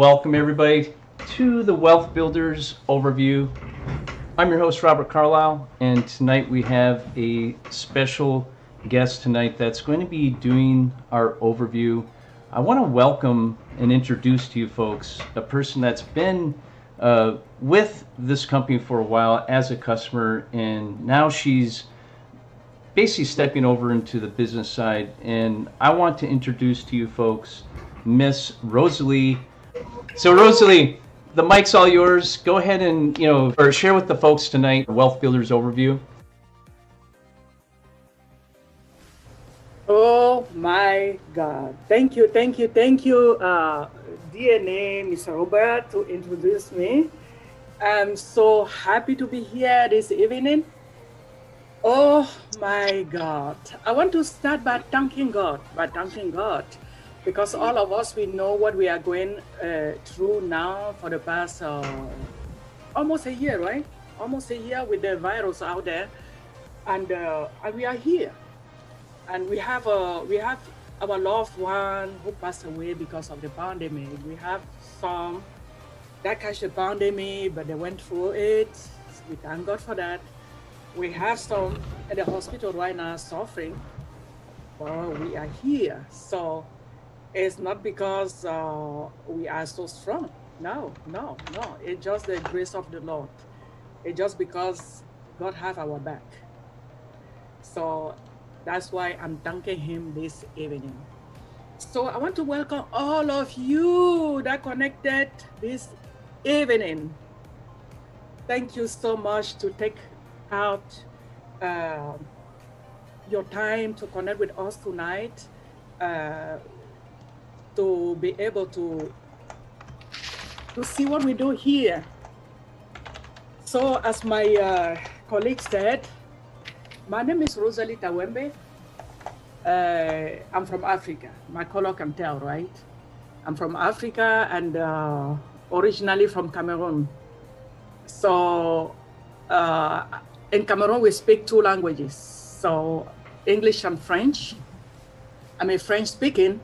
welcome everybody to the Wealth Builders Overview. I'm your host, Robert Carlisle, and tonight we have a special guest tonight that's going to be doing our overview. I want to welcome and introduce to you folks a person that's been with this company for a while as a customer, and now she's basically stepping over into the business side. And I want to introduce to you folks Miss Rosalie. So Rosalie, the mic's all yours. Go ahead and or share with the folks tonight Wealth Builders Overview. Oh my God. Thank you, DNA, Mr. Robert, to introduce me. I'm so happy to be here this evening. Oh my God. I want to start by thanking God, because all of us, we know what we are going through now for the past almost a year, right? Almost a year with the virus out there. And we are here. And we have our loved one who passed away because of the pandemic. We have some that catch the pandemic, but they went through it. We thank God for that. We have some at the hospital right now suffering, but we are here. So it's not because we are so strong. No. It's just the grace of the Lord. It's just because God has our back. So that's why I'm thanking Him this evening. So I want to welcome all of you that connected this evening. Thank you so much to take out your time to connect with us tonight, to be able to see what we do here. So as my colleague said, my name is Rosalie Tawembe. I'm from Africa. My color can tell, right? I'm from Africa and originally from Cameroon. So in Cameroon, we speak two languages. So English and French. I'm a French speaking.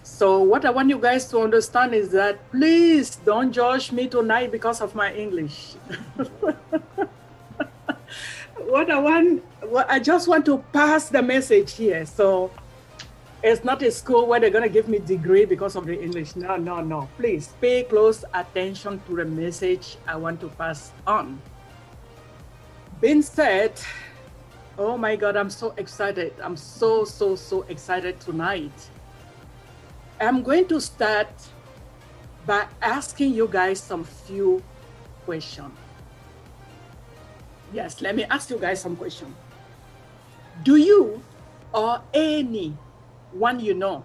So what I want you guys to understand is that please don't judge me tonight because of my English. I just want to pass the message here. So it's not a school where they're going to give me a degree because of the English. No. Please pay close attention to the message I want to pass on. Being said, oh my God, I'm so excited. I'm so excited tonight. I'm going to start by asking you guys some few questions. Yes, let me ask you guys some questions. Do you or anyone you know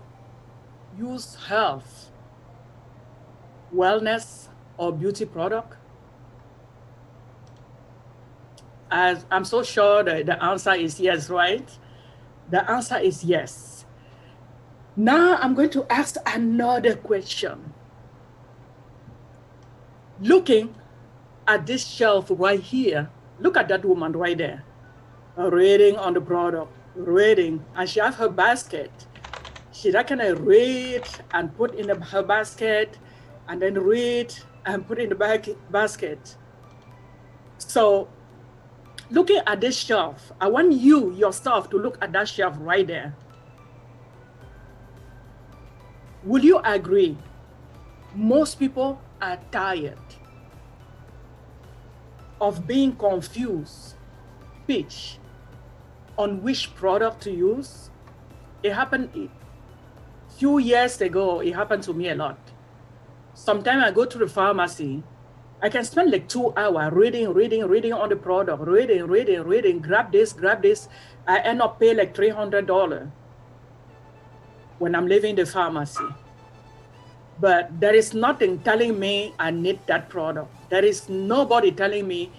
use health, wellness, or beauty product? As I'm so sure that the answer is yes, right? The answer is yes. Now I'm going to ask another question. Looking at this shelf right here, look at that woman right there, reading on the product, reading, and she has her basket. She that can read and put in her basket, and then read and put in the basket. So looking at this shelf, I want you yourself to look at that shelf right there. Will you agree? Most people are tired of being confused, pitch on which product to use. It happened a few years ago. It happened to me a lot. Sometimes I go to the pharmacy. I can spend like 2 hours reading on the product, reading, grab this. I end up paying like $300 when I'm leaving the pharmacy. But there is nothing telling me I need that product. There is nobody telling me.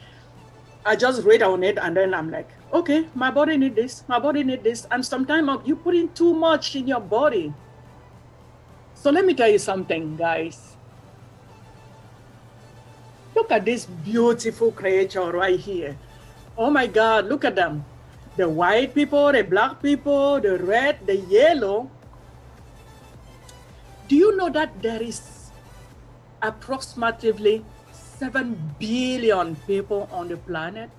I just read on it and then I'm like, okay, my body needs this. And sometimes you put in too much in your body. So let me tell you something, guys. Look at this beautiful creature right here. Oh my God, look at them. The white people, the black people, the red, the yellow. Do you know that there is approximately 7 billion people on the planet,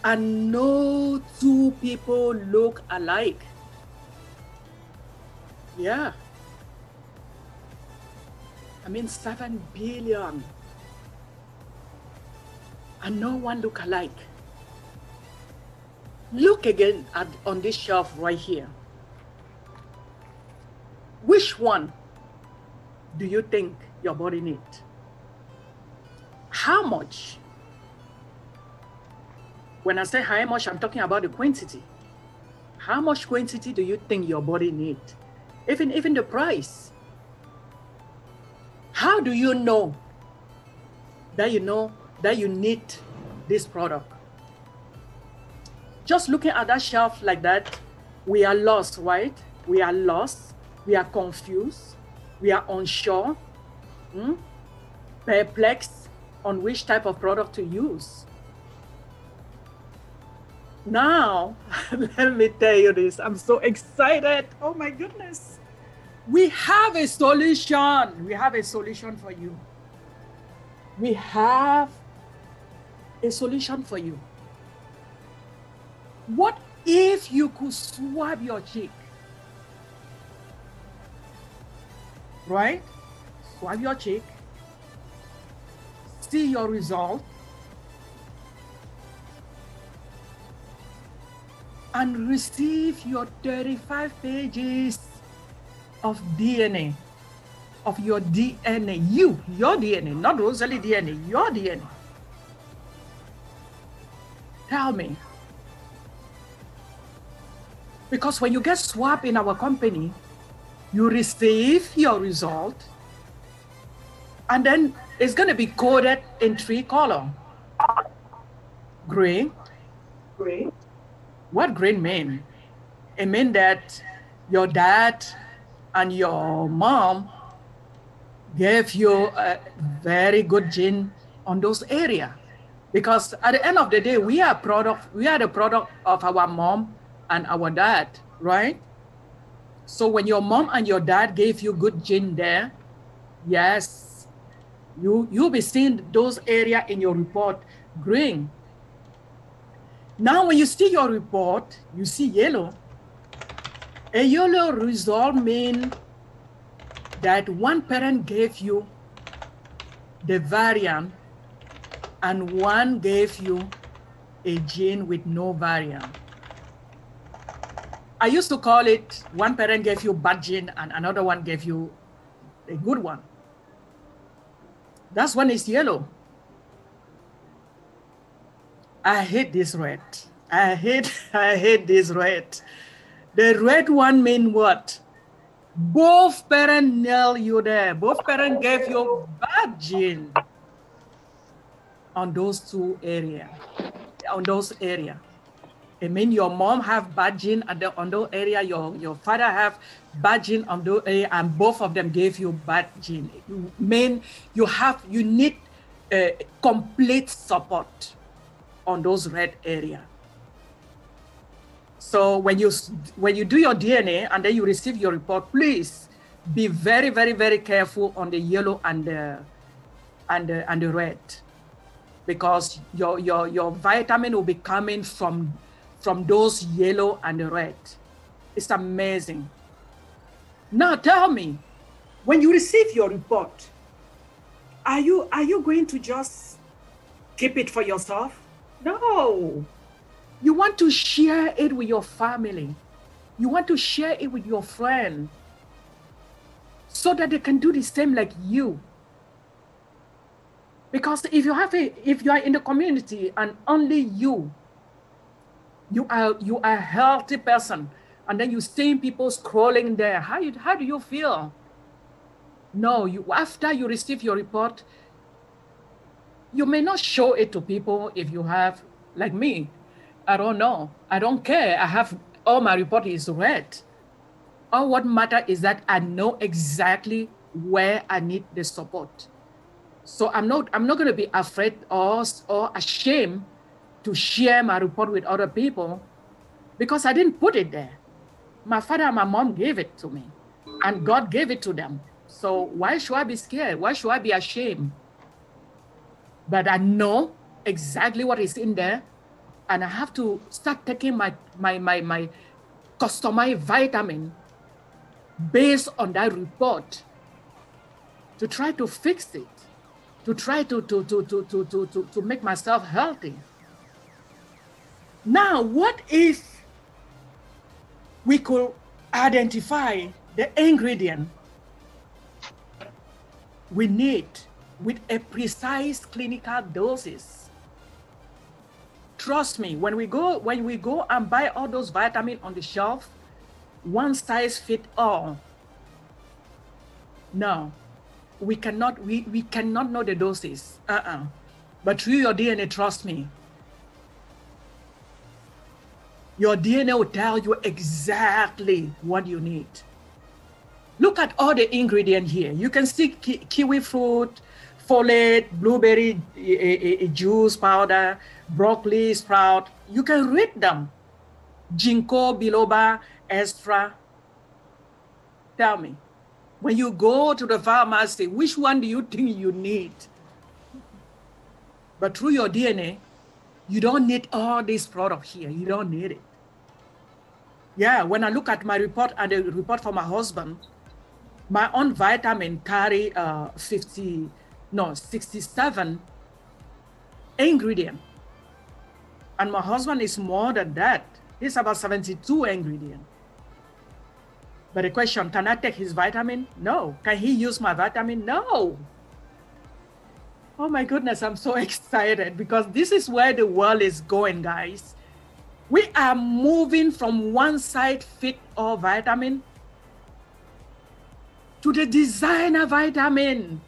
and no two people look alike. Yeah. I mean, 7 billion. And no one look alike. Look again on this shelf right here. Which one do you think your body needs? How much? When I say how much, I'm talking about the quantity. How much quantity do you think your body needs? Even the price. How do you know that you need this product? Just looking at that shelf like that, we are lost, right? We are lost. We are confused. We are unsure, perplexed on which type of product to use. Now, let me tell you this. I'm so excited. Oh my goodness. We have a solution. We have a solution for you. We have a solution for you. What if you could swab your cheek? Right? Swab your cheek. See your result. And receive your 35 pages of DNA, of your DNA, your DNA, not Rosalie DNA, your DNA. Tell me. Because when you get swabbed in our company, you receive your result, and then it's going to be coded in 3 colors. Green. Green. What green mean? It means that your dad and your mom gave you a very good gene on those areas. Because at the end of the day, we are the product of our mom and our dad, right? So when your mom and your dad gave you good gene there, yes, you'll be seeing those areas in your report green. Now, when you see your report, you see yellow. A yellow result means that one parent gave you the variant and one gave you a gene with no variant. I used to call it one parent gave you bad gene and another one gave you a good one. That's when it's yellow. I hate this red. I hate this red. The red one means what? Both parents nailed you there. Both parents gave you bad gene on those 2 areas. On those areas. It means your mom have bad gene on those area, your father have bad gene on those area, and both of them gave you bad gene. It means you need complete support on those red area. So when you do your DNA and then you receive your report, please be very, very, very careful on the yellow and the red, because your vitamin will be coming from those yellow and the red. It's amazing. Now tell me, when you receive your report, are you going to just keep it for yourself? No. You want to share it with your family. You want to share it with your friend so that they can do the same like you. Because if you are in the community and only you are a healthy person, and then you see people scrolling there, how do you feel? No, after you receive your report, you may not show it to people if you have, like me, I don't know. I don't care. I have all my report is red. All what matters is that I know exactly where I need the support. So I'm not going to be afraid or ashamed to share my report with other people because I didn't put it there. My father and my mom gave it to me, and God gave it to them. So why should I be scared? Why should I be ashamed? But I know exactly what is in there, and I have to start taking my customized vitamin based on that report to try to fix it, to try to make myself healthy. Now, what if we could identify the ingredient we need with a precise clinical doses? Trust me, when we go and buy all those vitamins on the shelf, one size fit all. No, we cannot know the doses. But through your DNA, trust me, your DNA will tell you exactly what you need. Look at all the ingredients here. You can see kiwi fruit, folate, blueberry juice powder, broccoli sprout. You can read them. Ginkgo biloba extra. Tell me, when you go to the pharmacy, which one do you think you need? But through your DNA, you don't need all this product here. You don't need it. Yeah, when I look at my report and the report for my husband, my own vitamin carry 67 ingredient. And my husband is more than that. He's about 72 ingredient. But the question, can I take his vitamin? No. Can he use my vitamin? No. Oh my goodness, I'm so excited because this is where the world is going, guys. We are moving from one side fit all vitamin to the designer vitamin.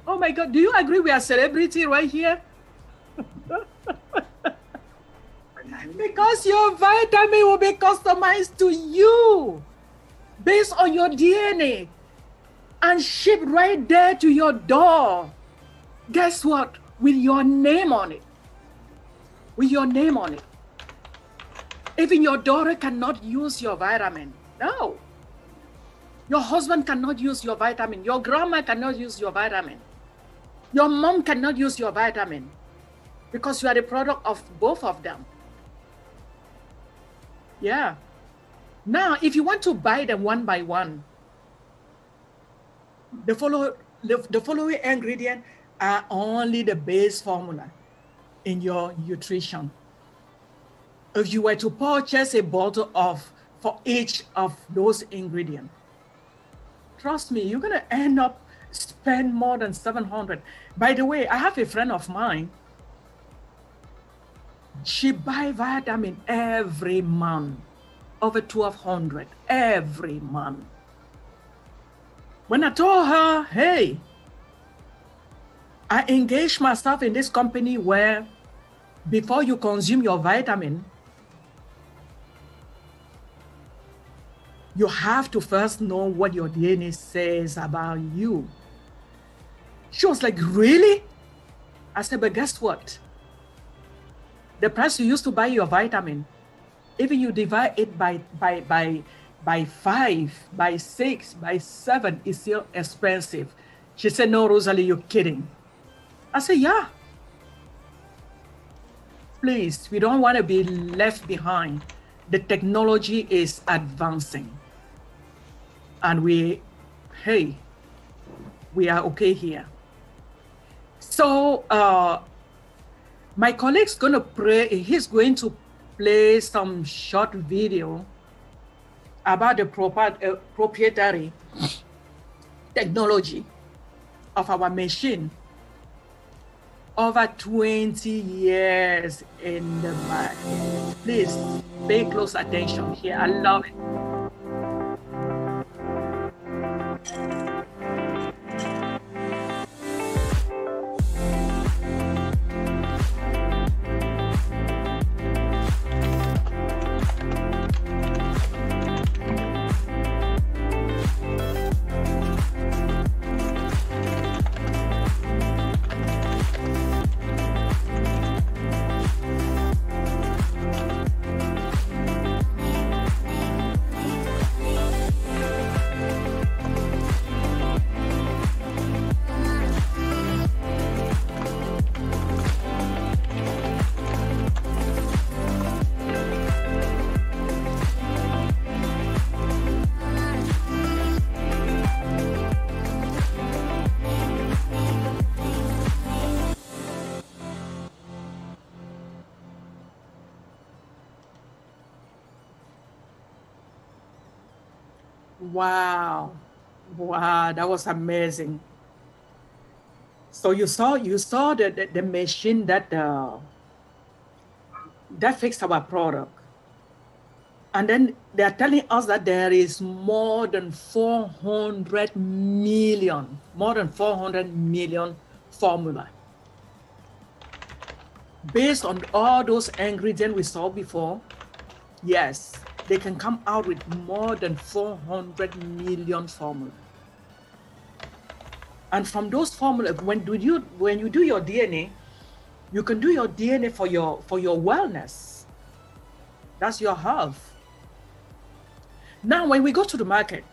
Oh my God, do you agree we are celebrity right here? Because your vitamin will be customized to you based on your DNA and shipped right there to your door. Guess what? With your name on it. With your name on it. Even your daughter cannot use your vitamin. No. Your husband cannot use your vitamin. Your grandma cannot use your vitamin. Your mom cannot use your vitamin because you are the product of both of them. Yeah. Now, if you want to buy them one by one, the following ingredient are only the base formula in your nutrition. If you were to purchase a bottle for each of those ingredients, trust me, you're gonna end up spend more than $700. By the way, I have a friend of mine. She buy vitamin every month, over $1,200 every month. When I told her, hey, I engaged myself in this company where before you consume your vitamin, you have to first know what your DNA says about you. She was like, really? I said, but guess what? The price you used to buy your vitamin, even you divide it by 5, by 6, by 7, it's still expensive. She said, no, Rosalie, you're kidding. I said, yeah. Please, we don't want to be left behind. The technology is advancing. And we are okay here. So my colleague's he's going to play some short video about the proprietary technology of our machine. Over 20 years in the back. Please pay close attention here. I love it. Wow. Wow, that was amazing. So you saw the machine that that fixed our product. And then they're telling us that there is more than 400 million formula. Based on all those ingredients we saw before, yes, they can come out with more than 400 million formula. And from those formulas, when you do your DNA, you can do your DNA for your wellness. That's your health. Now, when we go to the market,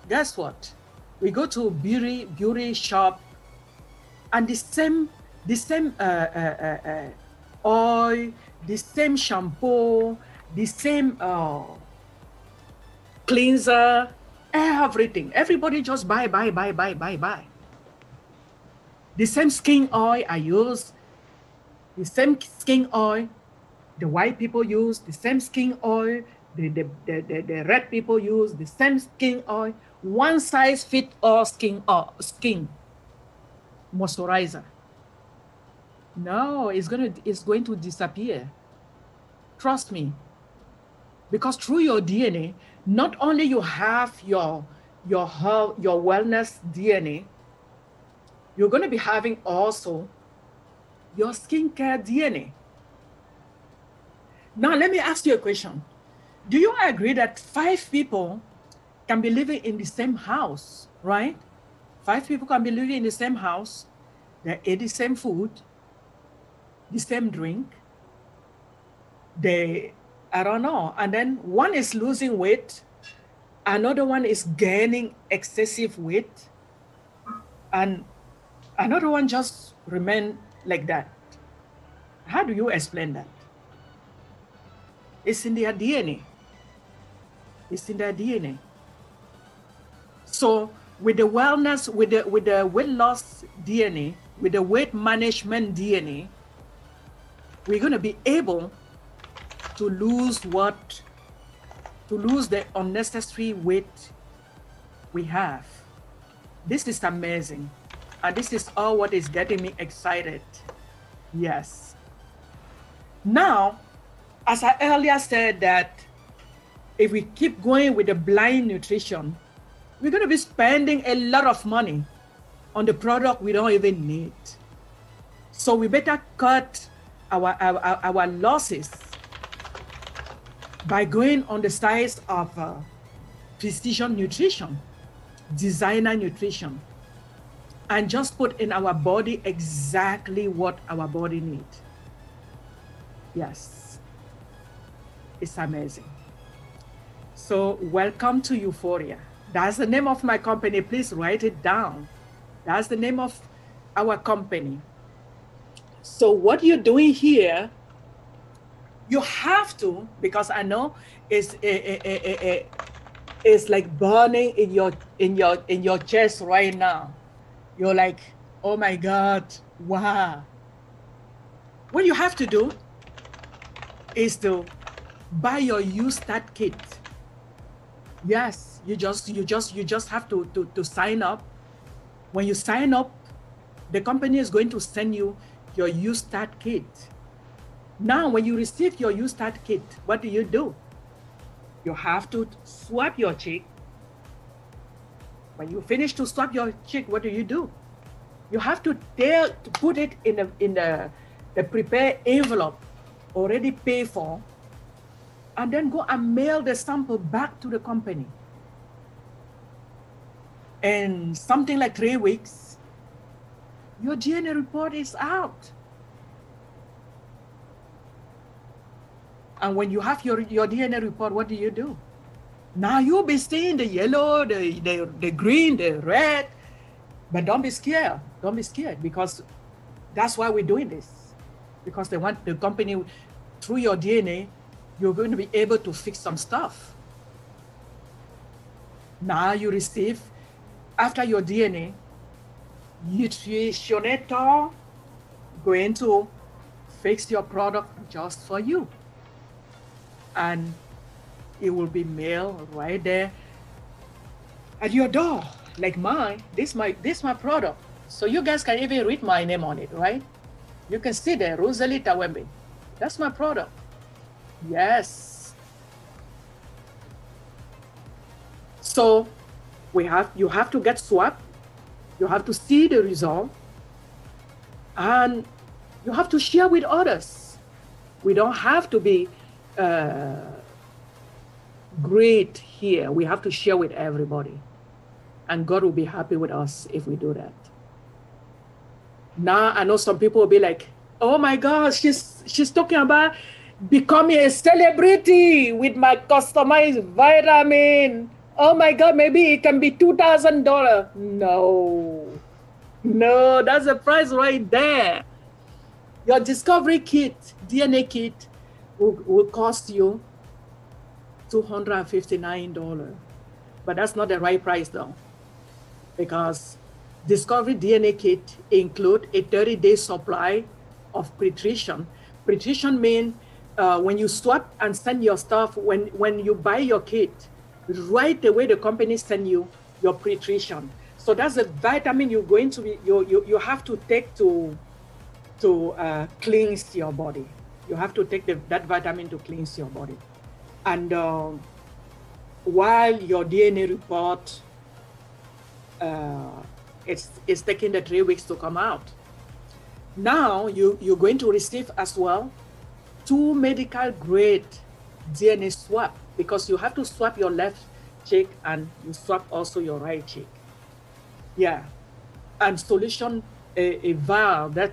guess what? We go to beauty shop, and the same oil, the same shampoo, the same cleanser, everything. Everybody just buy. The same skin oil I use, the same skin oil the white people use, the same skin oil the red people use, the same skin oil. One size fits all skin moisturizer. No, it's going to disappear. Trust me. Because through your DNA, not only you have your wellness DNA, you're going to be having also your skincare DNA. Now, let me ask you a question. Do you agree that 5 people can be living in the same house, right? 5 people can be living in the same house. They eat the same food, the same drink. I don't know. And then one is losing weight. Another one is gaining excessive weight. And another one just remain like that. How do you explain that? It's in their DNA. It's in their DNA. So with the wellness, with the weight loss DNA, with the weight management DNA, we're going to be able to lose the unnecessary weight we have. This is amazing. And this is all what is getting me excited. Yes. Now, as I earlier said that if we keep going with the blind nutrition, we're going to be spending a lot of money on the product we don't even need. So we better cut our losses by going on the side of precision nutrition, designer nutrition, and just put in our body exactly what our body needs. Yes, it's amazing. So welcome to Euphoria. That's the name of my company. Please write it down. That's the name of our company. So what you're doing here, you have to, because I know it's like burning in your chest right now. You're like, oh my God, wow. What you have to do is to buy your U-Start kit. Yes, you just have to sign up. When you sign up, the company is going to send you your U-Start kit. Now, when you receive your U-Start kit, what do? You have to swab your cheek. When you finish to swab your cheek, what do? You have to put it in the prepared envelope, already paid for, and then go and mail the sample back to the company. And something like 3 weeks, your DNA report is out. And when you have your DNA report, what do? Now you'll be seeing the yellow, the green, the red, but don't be scared. Don't be scared, because that's why we're doing this. Because they want the company, through your DNA, you're going to be able to fix some stuff. Now you receive, after your DNA, nutritionator going to fix your product just for you. And it will be mailed right there at your door, like mine. This my product. So you guys can even read my name on it, right? You can see there, Rosalie Tawembe. That's my product. Yes. So you have to get swapped. You have to see the result, and you have to share with others. We don't have to be great here. We have to share with everybody, and God will be happy with us if we do that. Now I know some people will be like, "Oh my gosh, she's talking about becoming a celebrity with my customized vitamin. Oh my God, maybe it can be $2,000. No, that's the price right there. Your discovery kit, DNA kit, will cost you $259. But that's not the right price though, because discovery DNA kit include a 30-day supply of pre-treatment. Pre-treatment means when you swap and send your stuff, when you buy your kit, right away the company send you your pre-treatment. So that's a vitamin you're going to be you have to take to cleanse your body. You have to take that vitamin to cleanse your body. And while your DNA report it's taking the 3 weeks to come out. Now you're going to receive as well 2 medical grade DNA swap, because you have to swap your left cheek and you swap also your right cheek. Yeah, and solution a vial the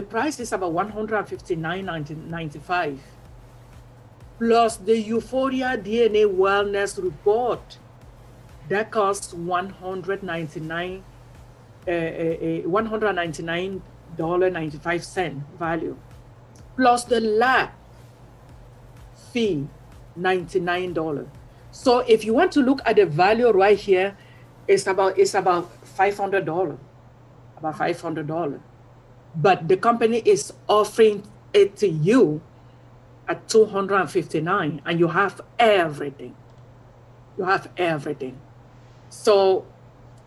price is about $159.95, plus the Euphoria DNA Wellness Report that costs $199.95 value, plus the lab fee $99. So if you want to look at the value right here, it's about $500, about $500. But the company is offering it to you at $259, and you have everything. You have everything. So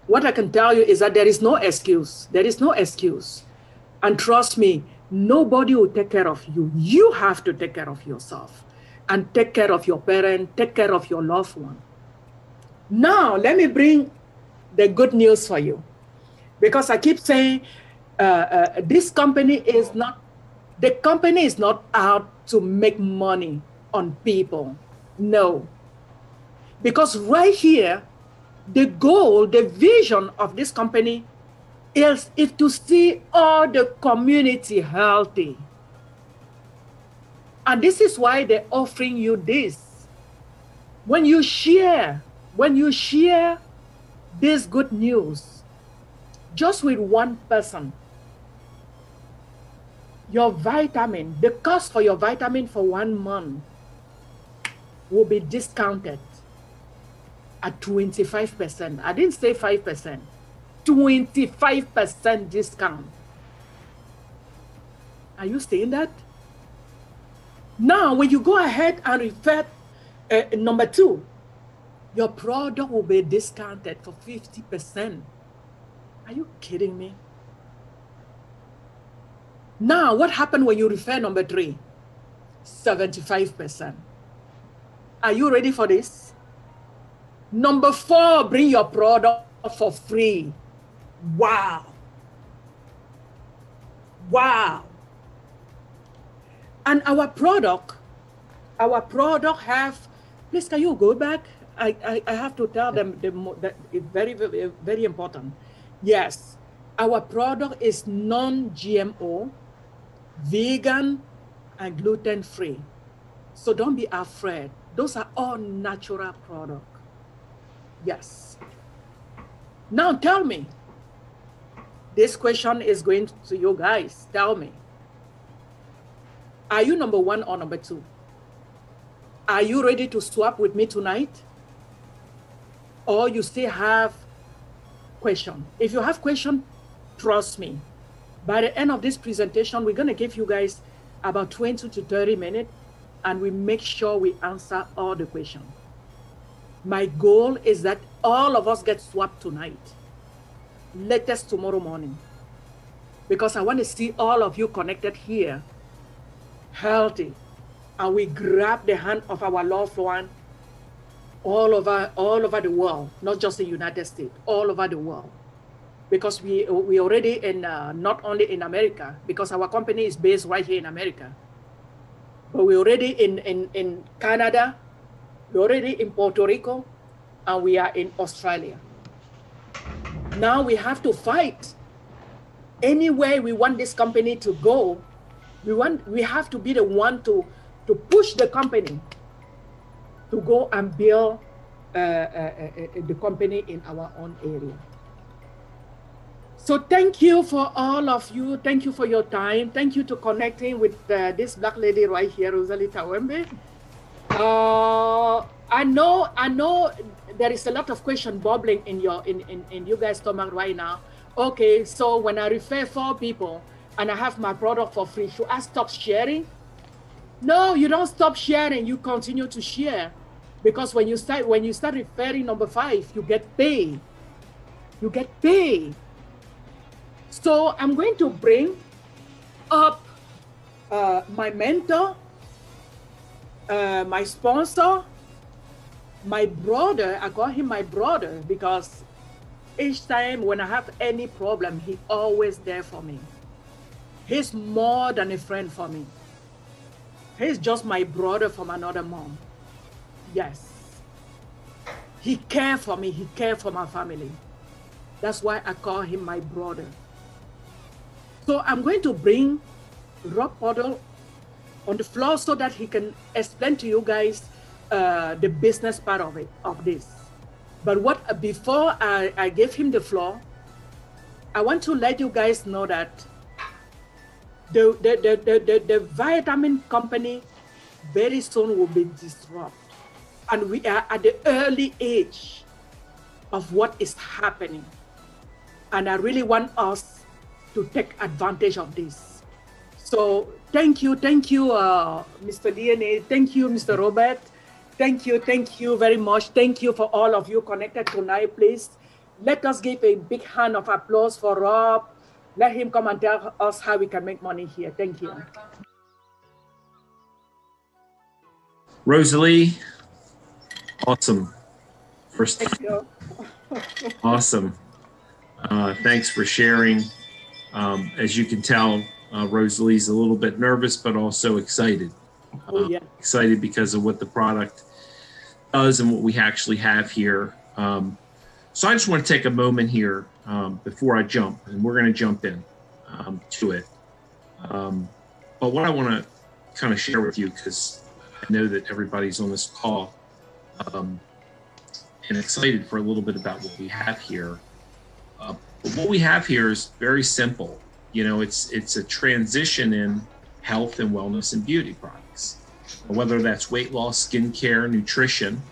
what I can tell you is that there is no excuse. There is no excuse. And trust me, nobody will take care of you. You have to take care of yourself and take care of your parent, take care of your loved one. Now, let me bring the good news for you, because I keep saying this company is not out to make money on people. No. Because right here, the goal, the vision of this company is to see all the community healthy. And this is why they're offering you this. When you share this good news just with one person, your vitamin, the cost for your vitamin for 1 month will be discounted at 25%. I didn't say 5%, 25% discount. Are you seeing that? Now, when you go ahead and refer number 2, your product will be discounted for 50%. Are you kidding me? Now, what happened when you refer number 3? 75%. Are you ready for this? Number 4, bring your product for free. Wow. Wow. And our product have, please, can you go back? I have to tell them that it's very, very, very important. Yes, our product is non-GMO, vegan, and gluten-free. So don't be afraid. Those are all natural products. Yes. Now tell me, this question is going to you guys. Tell me, are you number 1 or number 2? Are you ready to swap with me tonight? Or you still have question? If you have question, trust me, by the end of this presentation, we're going to give you guys about 20 to 30 minutes, and we make sure we answer all the questions. My goal is that all of us get swabbed tonight, latest tomorrow morning, because I want to see all of you connected here, healthy, and we grab the hand of our loved one all over the world, not just the United States, all over the world. Because we already in, not only in America, because our company is based right here in America, but we're already in Canada, we're already in Puerto Rico, and we are in Australia. Now we have to fight. Anywhere we want this company to go, we have to be the one to push the company to go and build the company in our own area. So thank you for all of you. Thank you for your time. Thank you to connecting with this black lady right here, Rosalie Tawembe. I know there is a lot of question bubbling in you guys' stomach right now. Okay, so when I refer 4 people and I have my product for free, should I stop sharing? No, you don't stop sharing. You continue to share, because when you start referring number 5, you get paid. You get paid. So I'm going to bring up my mentor, my sponsor, my brother. I call him my brother because each time when I have any problem, he's always there for me. He's more than a friend for me. He's just my brother from another mom. Yes. He cares for me. He cares for my family. That's why I call him my brother. So I'm going to bring Rob Puddle on the floor so that he can explain to you guys the business part of this. But before I give him the floor, I want to let you guys know that the vitamin company very soon will be disrupted. And we are at the early age of what is happening. And I really want us to take advantage of this. So thank you, Mr. DNA. Thank you, Mr. Robert. Thank you very much. Thank you for all of you connected tonight. Please let us give a big hand of applause for Rob. Let him come and tell us how we can make money here. Thank you. Rosalie, awesome. Thank you. Awesome. Thanks for sharing. As you can tell, Rosalie's a little bit nervous, but also excited. Oh, yeah. Excited because of what the product does and what we actually have here. So I just want to take a moment here before I jump, and we're going to jump in to it. But what I want to kind of share with you, because I know that everybody's on this call and excited for a little bit about what we have here. But what we have here is very simple. You know, it's a transition in health and wellness and beauty products. Whether that's weight loss, skincare, nutrition.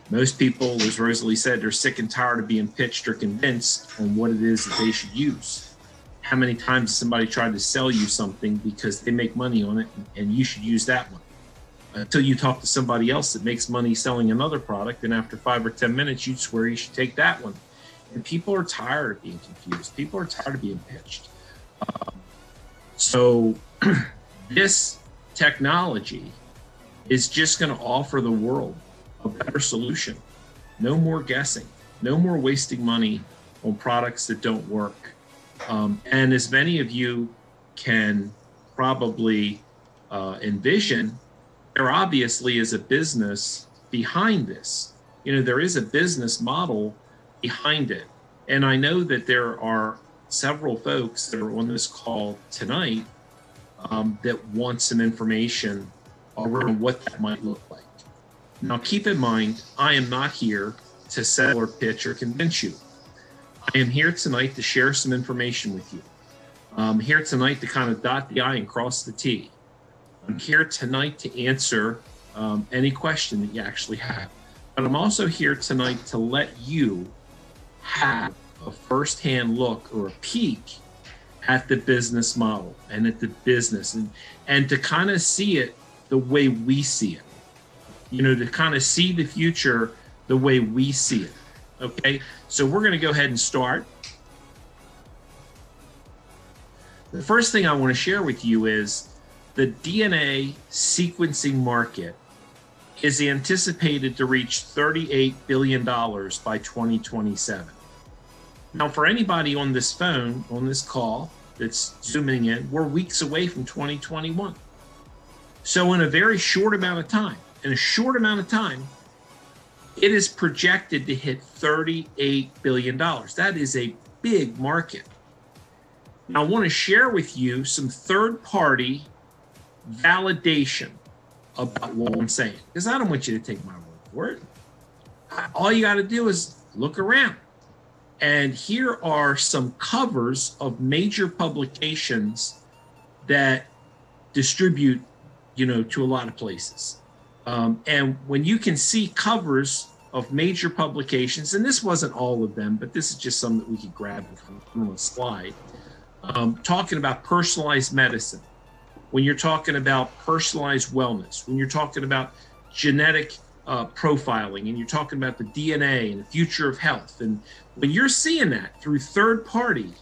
Most people, as Rosalie said, they're sick and tired of being pitched or convinced on what it is that they should use. How many times has somebody tried to sell you something because they make money on it and you should use that one? Until you talk to somebody else that makes money selling another product, and after 5 or 10 minutes, you'd swear you should take that one. And people are tired of being confused. People are tired of being pitched. So this technology is just going to offer the world a better solution. No more guessing. No more wasting money on products that don't work. And as many of you can probably envision, there obviously is a business behind this. You know, there is a business model behind it. And I know that there are several folks that are on this call tonight that want some information around what that might look like. Now, keep in mind, I am not here to sell or pitch or convince you. I am here tonight to share some information with you. I'm here tonight to kind of dot the I and cross the T. I'm here tonight to answer any question that you actually have. But I'm also here tonight to let you have a firsthand look or a peek at the business model and at the business and to kind of see it the way we see it. You know, to kind of see the future the way we see it. Okay, so we're going to go ahead and start. The first thing I want to share with you is the DNA sequencing market is anticipated to reach $38 billion by 2027. Now, for anybody on this phone, on this call that's zooming in, we're weeks away from 2021. So in a very short amount of time, it is projected to hit $38 billion. That is a big market. Now, I want to share with you some third-party validation about what I'm saying, because I don't want you to take my word for it. All you got to do is look around. And here are some covers of major publications that distribute, to a lot of places. And when you can see covers of major publications, and this wasn't all of them, but this is just some that we could grab from a slide, talking about personalized medicine, when you're talking about personalized wellness, when you're talking about genetic profiling, and you're talking about the DNA and the future of health. And when you're seeing that through third party,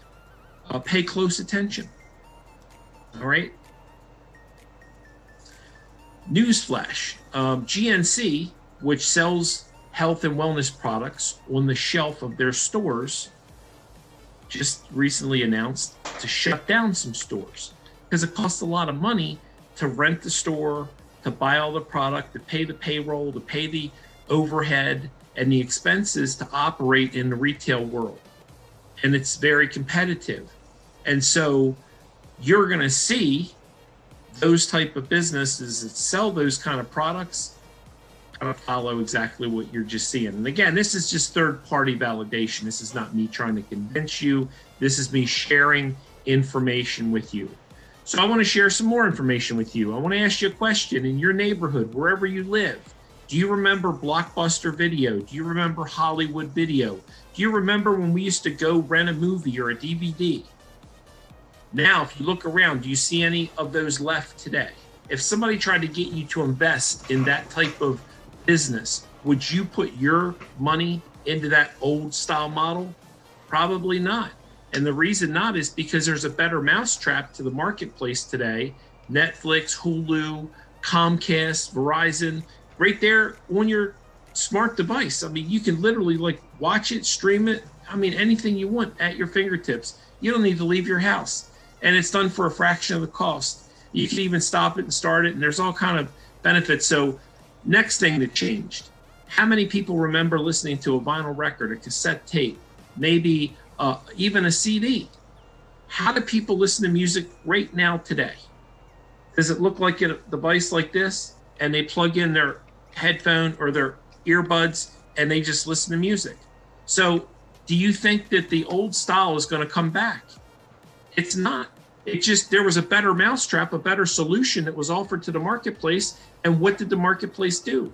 pay close attention. All right. Newsflash, GNC, which sells health and wellness products on the shelf of their stores, just recently announced to shut down some stores because it costs a lot of money to rent the store, to buy all the product, to pay the payroll, to pay the overhead and the expenses to operate in the retail world. And it's very competitive. And so you're going to see those type of businesses that sell those kind of products kind of follow exactly what you're just seeing. And again, this is just third-party validation. This is not me trying to convince you. This is me sharing information with you. So I want to share some more information with you. I want to ask you a question. In your neighborhood, wherever you live, do you remember Blockbuster Video? Do you remember Hollywood Video? Do you remember when we used to go rent a movie or a DVD? Now, if you look around, do you see any of those left today? If somebody tried to get you to invest in that type of business, would you put your money into that old style model? Probably not. And the reason not is because there's a better mousetrap to the marketplace today. Netflix, Hulu, Comcast, Verizon, right there on your smart device. I mean, you can literally watch it, stream it. I mean, anything you want at your fingertips. You don't need to leave your house. And it's done for a fraction of the cost. You can even stop it and start it, and there's all kind of benefits. So next thing that changed, how many people remember listening to a vinyl record, a cassette tape, maybe even a CD? How do people listen to music right now today? Does it look like a device like this, and they plug in their headphone or their earbuds, and they just listen to music? So do you think that the old style is going to come back? It's not. It just, there was a better mousetrap, a better solution that was offered to the marketplace. And what did the marketplace do?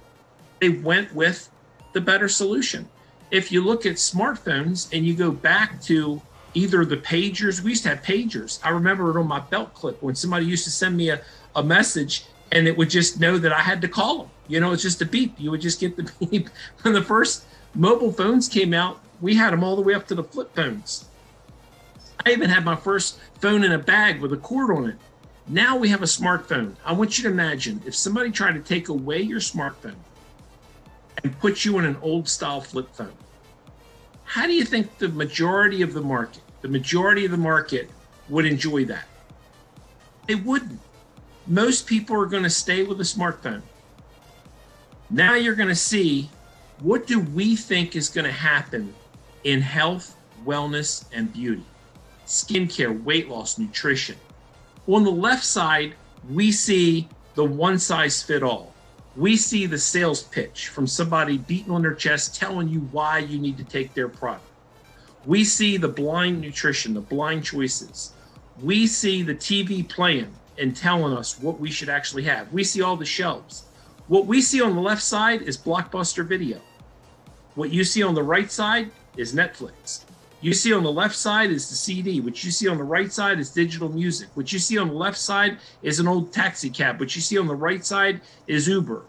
They went with the better solution. If you look at smartphones and you go back to either the pagers, we used to have pagers. I remember it on my belt clip when somebody used to send me a message and it would just know that I had to call them. It's just a beep. You would just get the beep. When the first mobile phones came out, we had them all the way up to the flip phones. I even had my first phone in a bag with a cord on it. Now we have a smartphone. I want you to imagine if somebody tried to take away your smartphone and put you in an old style flip phone. How do you think the majority of the market would enjoy that? They wouldn't. Most people are going to stay with a smartphone. Now you're going to see, what do we think is going to happen in health, wellness, and beauty? Skincare, weight loss, nutrition. On the left side, we see the one size fit all. We see the sales pitch from somebody beating on their chest, telling you why you need to take their product. We see the blind nutrition, the blind choices. We see the TV playing and telling us what we should actually have. We see all the shelves. What we see on the left side is Blockbuster Video. What you see on the right side is Netflix. You see on the left side is the CD. What you see on the right side is digital music. What you see on the left side is an old taxi cab. What you see on the right side is Uber.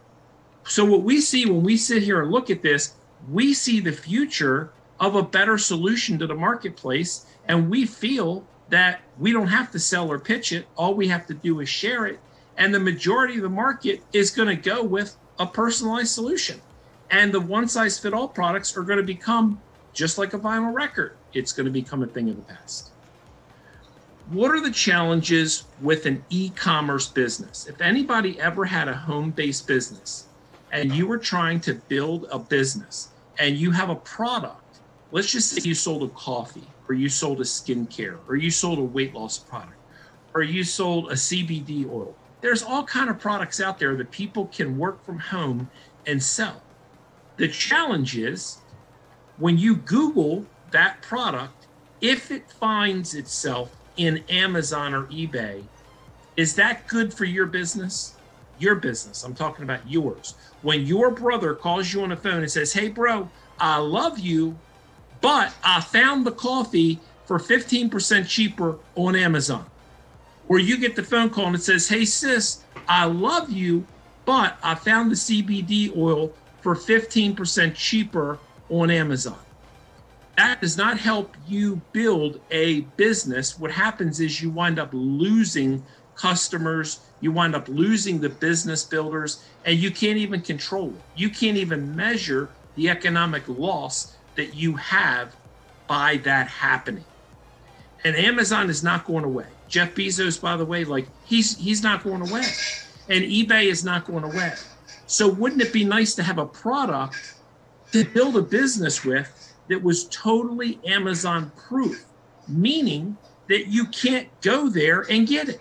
So what we see when we sit here and look at this, We see the future of a better solution to the marketplace, and we feel that we don't have to sell or pitch it. All we have to do is share it. And the majority of the market is going to go with a personalized solution. And the one-size-fits-all products are going to become just like a vinyl record. It's going to become a thing of the past. What are the challenges with an e-commerce business? If anybody ever had a home-based business and you were trying to build a business and you have a product, let's just say you sold a coffee, or you sold a skincare, or you sold a weight loss product, or you sold a CBD oil. There's all kinds of products out there that people can work from home and sell. The challenge is when you Google that product, if it finds itself in Amazon or eBay, is that good for your business? Your business, I'm talking about yours. When your brother calls you on the phone and says, hey bro, I love you, but I found the coffee for 15% cheaper on Amazon. Or you get the phone call and it says, hey sis, I love you, but I found the CBD oil for 15% cheaper on Amazon. That does not help you build a business. What happens is you wind up losing customers, you wind up losing the business builders, and you can't even control it. You can't even measure the economic loss that you have by that happening. And Amazon is not going away. Jeff Bezos, by the way, like he's not going away. And eBay is not going away. So wouldn't it be nice to have a product to build a business with that was totally Amazon proof, meaning that you can't go there and get it.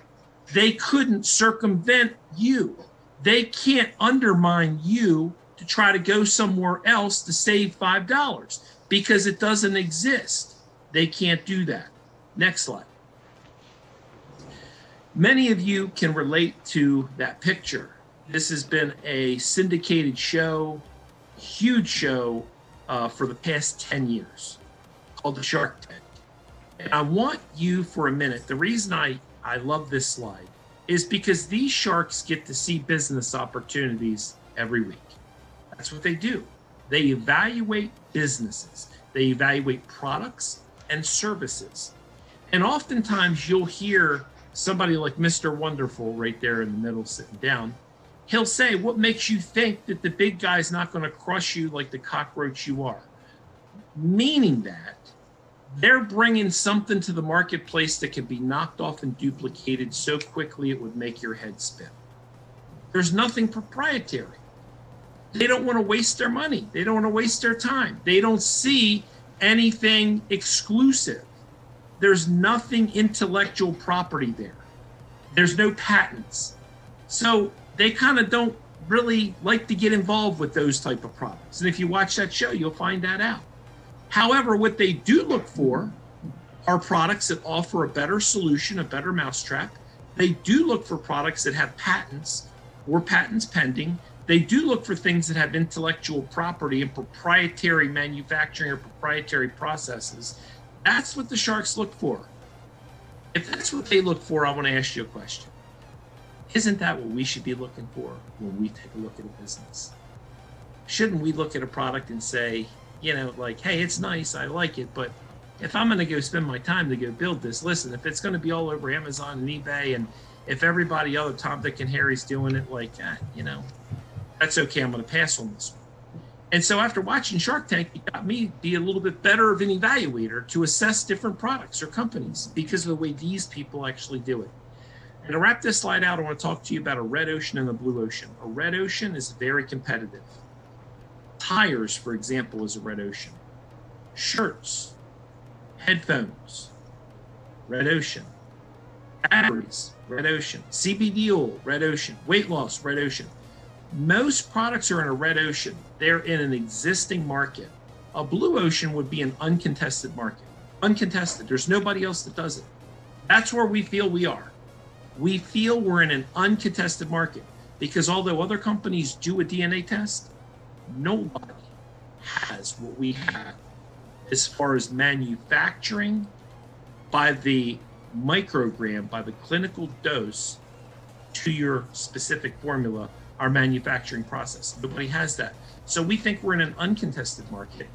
They couldn't circumvent you. They can't undermine you to try to go somewhere else to save $5 because it doesn't exist. They can't do that. Next slide. Many of you can relate to that picture. This has been a syndicated show, huge show for the past 10 years called the Shark Tank. And I want you for a minute, the reason I love this slide is because these sharks get to see business opportunities every week. That's what they do. They evaluate businesses. They evaluate products and services. And oftentimes you'll hear somebody like Mr. Wonderful right there in the middle sitting down. He'll say, what makes you think that the big guy's not going to crush you like the cockroach you are? Meaning that they're bringing something to the marketplace that can be knocked off and duplicated so quickly it would make your head spin. There's nothing proprietary. They don't want to waste their money. They don't want to waste their time. They don't see anything exclusive. There's nothing intellectual property there. There's no patents. So they kind of don't really like to get involved with those type of products. And if you watch that show, you'll find that out. However, what they do look for are products that offer a better solution, a better mousetrap. They do look for products that have patents or patents pending. They do look for things that have intellectual property and proprietary manufacturing or proprietary processes. That's what the sharks look for. If that's what they look for, I want to ask you a question. Isn't that what we should be looking for when we take a look at a business? Shouldn't we look at a product and say, you know, like, hey, it's nice, I like it, but if I'm going to go spend my time to go build this, listen, if it's going to be all over Amazon and eBay, and if everybody other Tom, Dick, and Harry's doing it, like, you know, that's okay, I'm going to pass on this one. And so after watching Shark Tank, it got me be a little bit better of an evaluator to assess different products or companies because of the way these people actually do it. And to wrap this slide out, I want to talk to you about a red ocean and a blue ocean. A red ocean is very competitive. Tires, for example, is a red ocean. Shirts, headphones, red ocean. Batteries, red ocean. CBD oil, red ocean. Weight loss, red ocean. Most products are in a red ocean. They're in an existing market. A blue ocean would be an uncontested market. Uncontested. There's nobody else that does it. That's where we feel we are. We feel we're in an uncontested market because although other companies do a DNA test, nobody has what we have as far as manufacturing by the microgram, by the clinical dose to your specific formula our manufacturing process. Nobody has that. So we think we're in an uncontested market.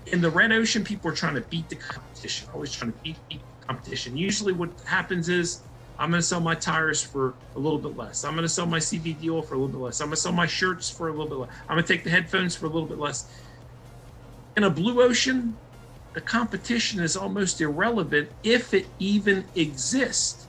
In the red ocean, people are trying to beat the competition, always trying to beat the competition. Usually what happens is, I'm going to sell my tires for a little bit less. I'm going to sell my CBD oil for a little bit less. I'm going to sell my shirts for a little bit less. I'm going to take the headphones for a little bit less. In a blue ocean, the competition is almost irrelevant if it even exists.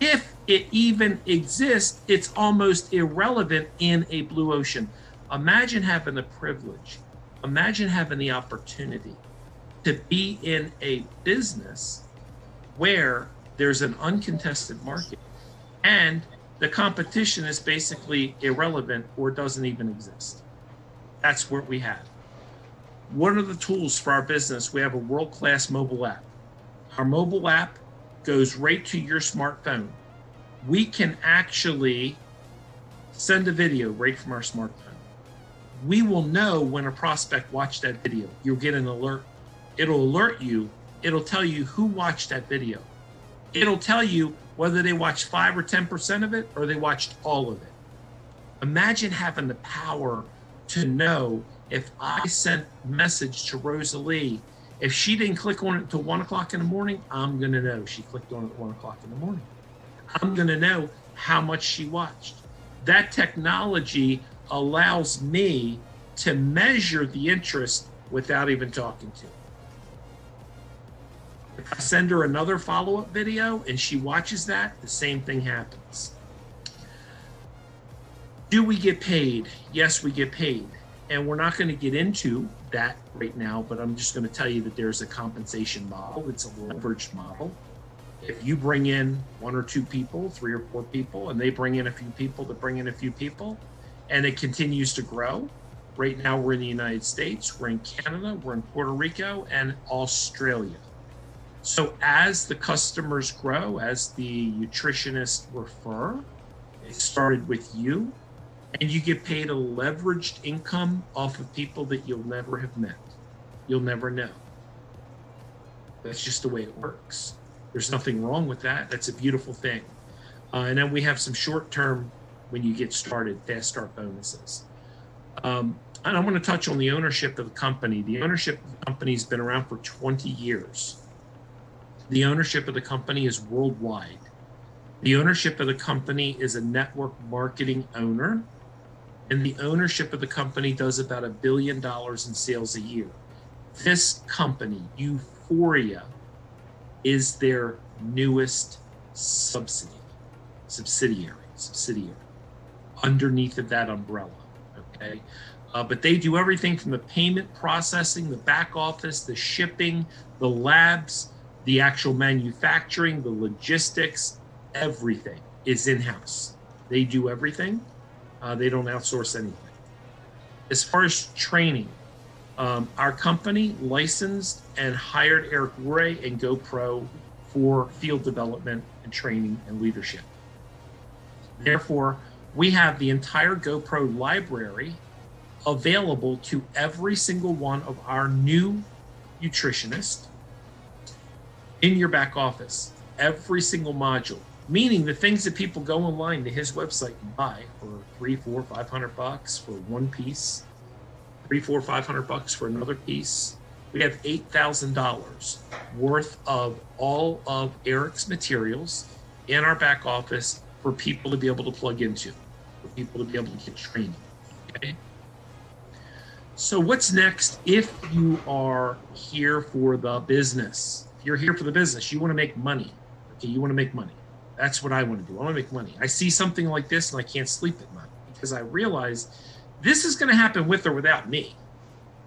If it even exists, it's almost irrelevant in a blue ocean. Imagine having the privilege, imagine having the opportunity to be in a business where there's an uncontested market and the competition is basically irrelevant or doesn't even exist. That's what we have. What are the tools for our business? We have a world-class mobile app. Our mobile app goes right to your smartphone. We can actually send a video right from our smartphone. We will know when a prospect watched that video. You'll get an alert. It'll alert you. It'll tell you who watched that video. It'll tell you whether they watched 5 or 10% of it or they watched all of it. Imagine having the power to know if I sent a message to Rosalie, if she didn't click on it until 1 o'clock in the morning, I'm going to know she clicked on it at 1 o'clock in the morning. I'm going to know how much she watched. That technology allows me to measure the interest without even talking to her. If I send her another follow-up video and she watches that, the same thing happens. Do we get paid? Yes, we get paid. And we're not going to get into that right now, but I'm just going to tell you that there's a compensation model. It's a leveraged model. If you bring in 1 or 2 people, 3 or 4 people, and they bring in a few people that bring in a few people, and it continues to grow. Right now we're in the United States, we're in Canada, we're in Puerto Rico, and Australia. So as the customers grow, as the nutritionists refer, it started with you, and you get paid a leveraged income off of people that you'll never have met. You'll never know. That's just the way it works. There's nothing wrong with that. That's a beautiful thing. And then we have some short-term, when you get started, fast start bonuses. And I want to touch on the ownership of the company. The ownership of the company has been around for 20 years. The ownership of the company is worldwide. The ownership of the company is a network marketing owner, and the ownership of the company does about $1 billion in sales a year. This company, Euphoria, is their newest subsidiary, underneath of that umbrella, okay? But they do everything from the payment processing, the back office, the shipping, the labs, the actual manufacturing, the logistics, everything is in-house. They do everything. They don't outsource anything. As far as training, our company licensed and hired Eric Ray and GoPro for field development and training and leadership. Therefore, we have the entire GoPro library available to every single one of our new nutritionists in your back office, every single module, meaning the things that people go online to his website and buy for $300, $400, $500 for one piece, $300, $400, $500 for another piece. We have $8,000 worth of all of Eric's materials in our back office for people to be able to plug into, for people to be able to get training, okay? So what's next if you are here for the business? If you're here for the business, you want to make money, okay? You want to make money. That's what I want to do. I want to make money. I see something like this and I can't sleep at night because I realize this is going to happen with or without me.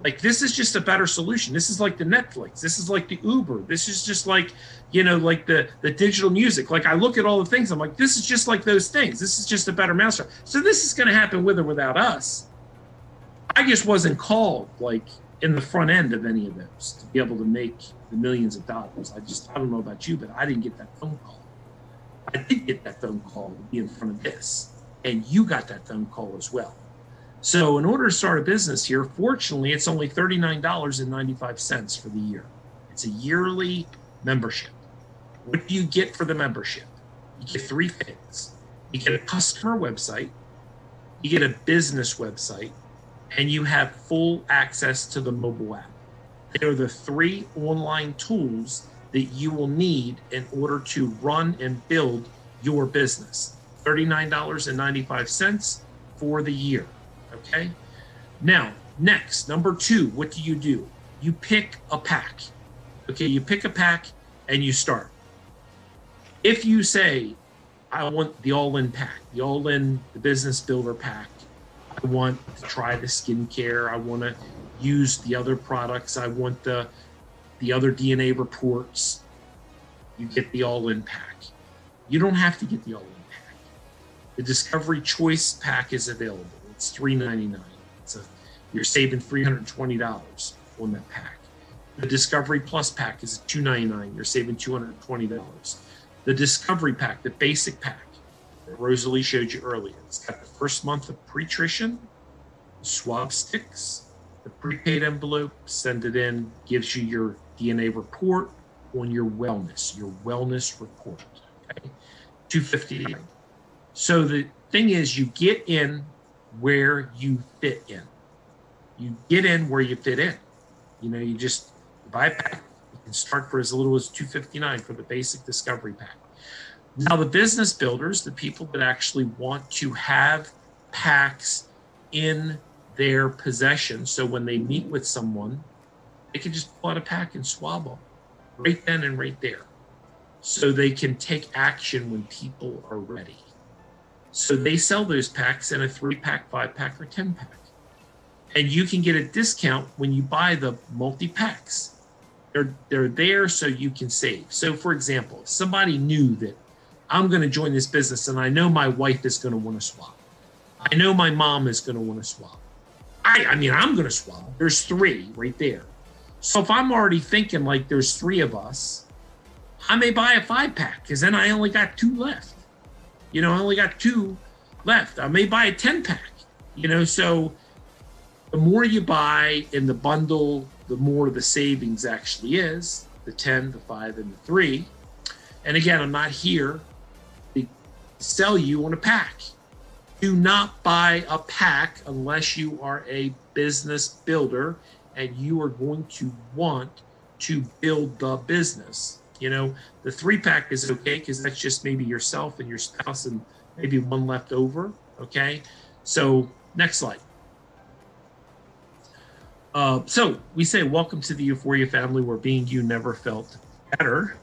Like, this is just a better solution. This is like the Netflix. This is like the Uber. This is just like, you know, like the digital music. Like, I look at all the things. I'm like, this is just like those things. This is just a better mousetrap. So this is going to happen with or without us. I just wasn't called, like, in the front end of any of those to be able to make the millions of dollars. I don't know about you, but I didn't get that phone call. I did get that phone call to be in front of this. And you got that phone call as well. So in order to start a business here, fortunately, it's only $39.95 for the year. It's a yearly membership. What do you get for the membership? You get 3 things. You get a customer website, you get a business website, and you have full access to the mobile app. They are the 3 online tools that you will need in order to run and build your business. $39.95 for the year, okay? Now, next, number 2, what do? You pick a pack, okay? You pick a pack and you start. If you say, I want the all-in pack, the business builder pack, I want to try the skincare, I want to use the other products, I want the other DNA reports, you get the all-in pack. You don't have to get the all-in pack. The Discovery Choice pack is available. It's $3.99. You're saving $320 on that pack. The Discovery Plus pack is $2.99. You're saving $220. The Discovery pack, the basic pack that Rosalie showed you earlier, it's got the first month of pre-trition, swab sticks, the prepaid envelope, send it in, gives you your DNA report on your wellness report. Okay, $259. So the thing is, you get in where you fit in. You get in where you fit in. You know, you just buy a pack. You can start for as little as $259 for the basic Discovery pack. Now, the business builders, the people that actually want to have packs in their possession, so when they meet with someone, they can just pull out a pack and swab them right then and right there, so they can take action when people are ready. So they sell those packs in a 3-pack, 5-pack, or 10-pack. And you can get a discount when you buy the multi-packs. They're there so you can save. So for example, if somebody knew that I'm going to join this business and I know my wife is going to want to swap. I know my mom is going to want to swap. I mean, I'm going to swap. There's 3 right there. So if I'm already thinking like there's 3 of us, I may buy a 5-pack because then I only got 2 left. You know, I only got 2 left. I may buy a 10-pack, you know, so the more you buy in the bundle, the more the savings actually is, the 10, the 5, and the 3. And again, I'm not here to sell you on a pack. Do not buy a pack unless you are a business builder and you are going to want to build the business. You know, the 3-pack is okay because that's just maybe yourself and your spouse and maybe 1 left over, okay? So next slide. So we say, welcome to the Euphoria family where being you never felt better.